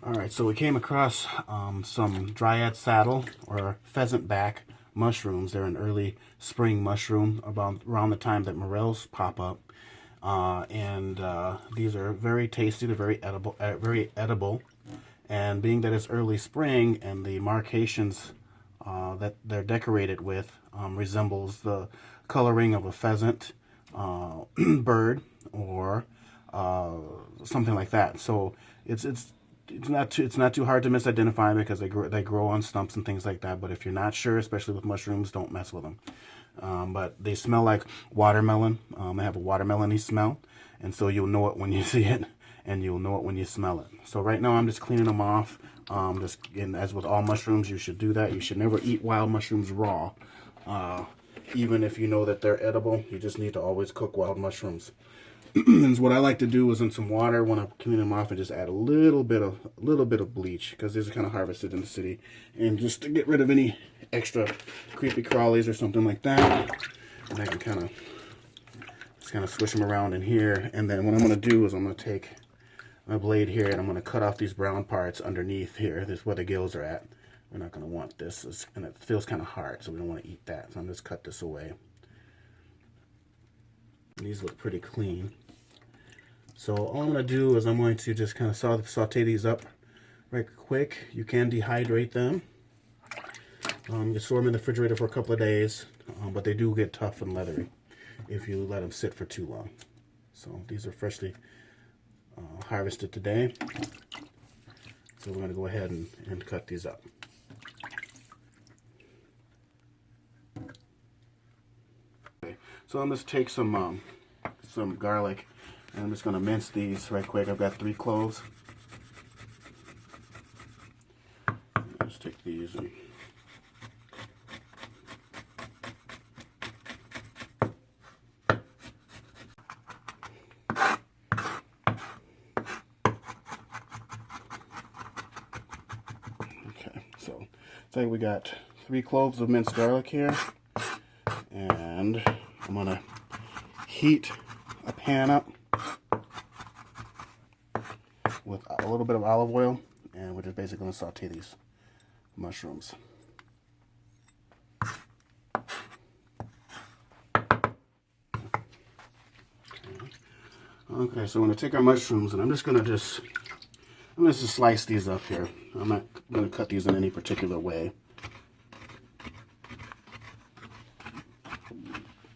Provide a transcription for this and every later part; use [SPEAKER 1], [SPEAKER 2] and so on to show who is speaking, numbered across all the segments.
[SPEAKER 1] Alright, so we came across some Dryad saddle or pheasant back mushrooms. They're an early spring mushroom around the time that morels pop up. These are very tasty, they're very edible. And being that it's early spring and the marcations that they're decorated with resembles the coloring of a pheasant bird or something like that. So it's not too hard to misidentify because they grow on stumps and things like that. But if you're not sure, especially with mushrooms, don't mess with them. But they smell like watermelon. They have a watermelon-y smell, and so you'll know it when you see it, and you'll know it when you smell it. So right now I'm just cleaning them off. As with all mushrooms, you should do that. You should never eat wild mushrooms raw. Even if you know that they're edible, you just need to always cook wild mushrooms. And what I like to do is in some water when I'm cleaning them off and just add a little bit of bleach, because these are kind of harvested in the city, and just to get rid of any extra creepy crawlies or something like that. And I can kind of swish them around in here. And then what I'm going to do is I'm going to take my blade here and I'm going to cut off these brown parts underneath here. This is where the gills are at. We're not going to want this, and it feels kind of hard, so we don't want to eat that. So I'm just cut this away. These look pretty clean. So all I'm going to do is I'm going to just kind of saute these up right quick. You can dehydrate them. You can store them in the refrigerator for a couple of days, but they do get tough and leathery if you let them sit for too long. So these are freshly harvested today. So we're going to go ahead and cut these up. Okay, so I'm just take some garlic. And I'm just going to mince these right quick. I've got 3 cloves. Just take these and okay, so say we got 3 cloves of minced garlic here, and I'm going to heat a pan up with a little bit of olive oil, and we're just basically going to saute these mushrooms. Okay, so we're going to take our mushrooms, and I'm just going to slice these up here. I'm not going to cut these in any particular way.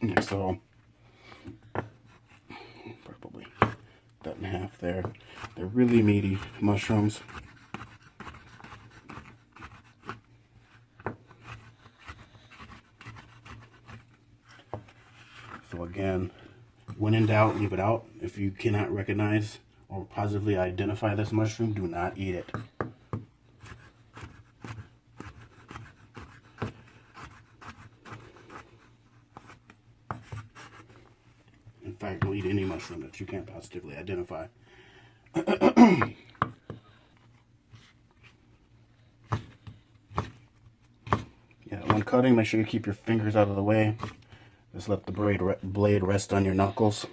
[SPEAKER 1] Okay, so probably that in half there. They're really meaty mushrooms. So again, when in doubt, leave it out. If you cannot recognize or positively identify this mushroom, do not eat it. In fact, don't eat any mushroom that you can't positively identify. Yeah, when cutting, make sure you keep your fingers out of the way. Just let the blade rest on your knuckles,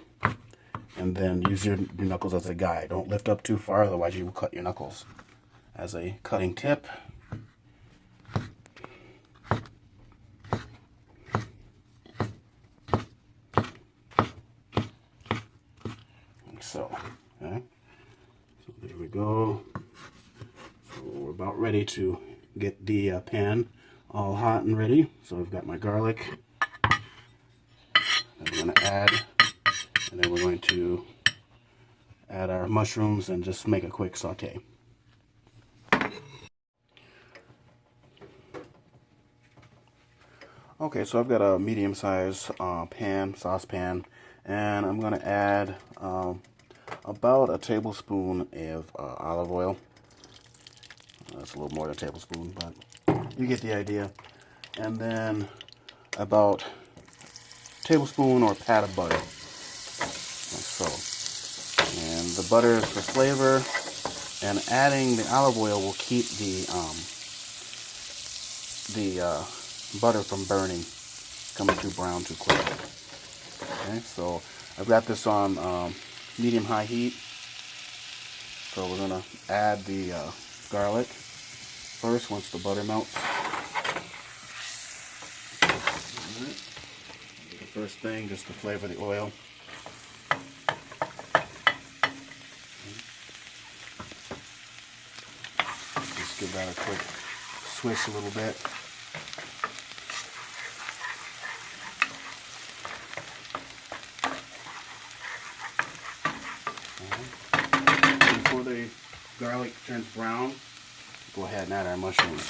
[SPEAKER 1] and then use your knuckles as a guide. Don't lift up too far, otherwise you will cut your knuckles. As a cutting tip, like so. Okay. So there we go. So we're about ready to get the pan all hot and ready. So I've got my garlic that I'm going to add, and then we're going to add our mushrooms and just make a quick saute. Okay, so I've got a medium-sized saucepan, and I'm going to add about a tablespoon of olive oil. That's a little more than a tablespoon, but you get the idea. And then about a tablespoon or a pat of butter, like so. And the butter is for flavor, and adding the olive oil will keep the butter from burning, coming too brown too quick. Okay, so I've got this on medium-high heat, So we're going to add the garlic first once the butter melts. Alright. The first thing, just to flavor the oil. Just give that a quick swish a little bit. Before the garlic turns brown, go ahead and add our mushrooms.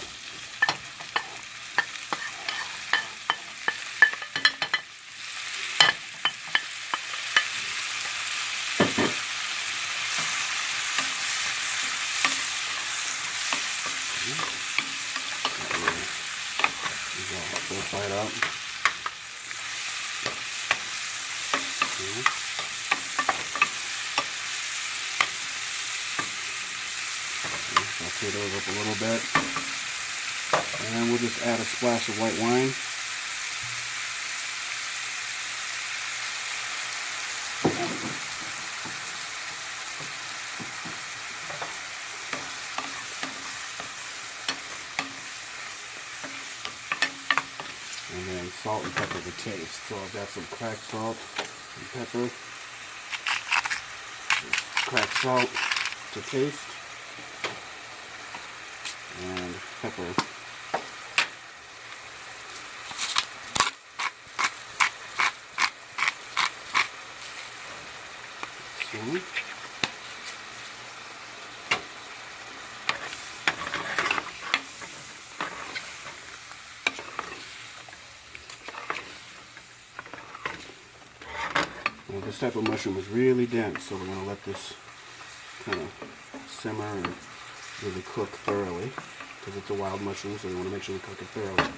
[SPEAKER 1] Fry it up. Saute those up a little bit, and we'll just add a splash of white wine. And then salt and pepper to taste. So I've got some cracked salt and pepper. Cracked salt to taste. And pepper. So, well, this type of mushroom is really dense, so we're going to let this kind of simmer and really cook thoroughly, because it's a wild mushroom, so we want to make sure we cook it thoroughly.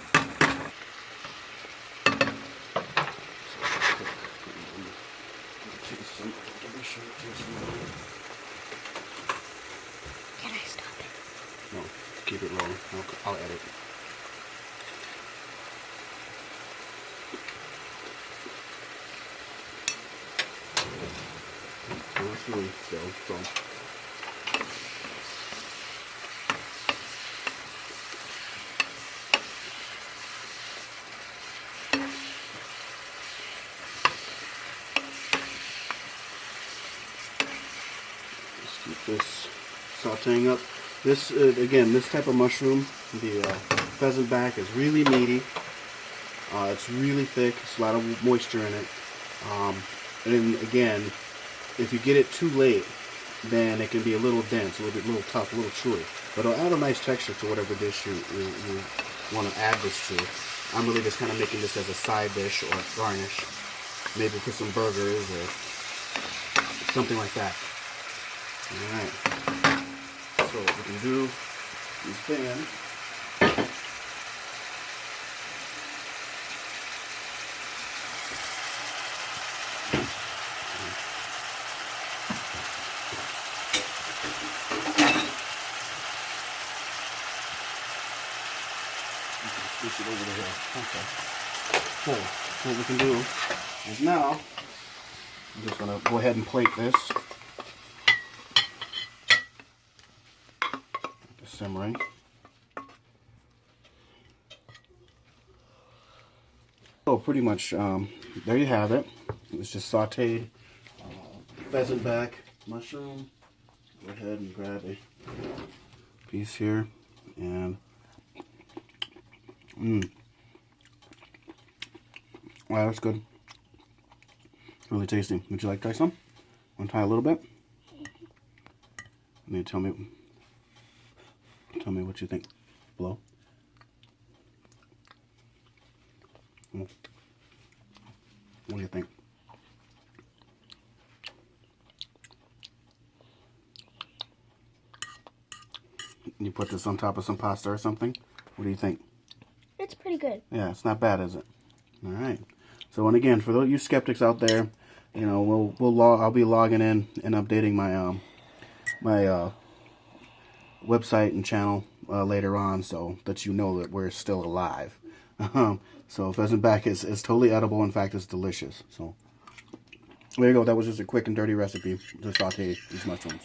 [SPEAKER 2] Can I stop it?
[SPEAKER 1] No, keep it rolling. I'll edit. It's really still, so. Keep this sauteing up. This again, this type of mushroom, the pheasant back, is really meaty. It's really thick. It's a lot of moisture in it. And again, if you get it too late, then it can be a little dense, a little tough, a little chewy. But it'll add a nice texture to whatever dish you want to add this to. I'm really just kind of making this as a side dish or garnish, maybe for some burgers or something like that. Alright, so what we can do is then switch it over to here. Okay. So what we can do is now I'm just going to go ahead and plate this. Simmering. So pretty much there you have it. It's just sauteed pheasant back mushroom. Go ahead and grab a piece here and wow, that's good. Really tasty. Would you like to try some? Want to try a little bit? And then tell me what you think below. What do you think? You put this on top of some pasta or something? What do you think?
[SPEAKER 2] It's pretty good.
[SPEAKER 1] Yeah, it's not bad, is it? All right. So, and again, for those you skeptics out there, you know, I'll be logging in and updating my my website and channel later on, so that you know that we're still alive. So pheasant back is totally edible. In fact, it's delicious. So there you go. That was just a quick and dirty recipe to saute these mushrooms.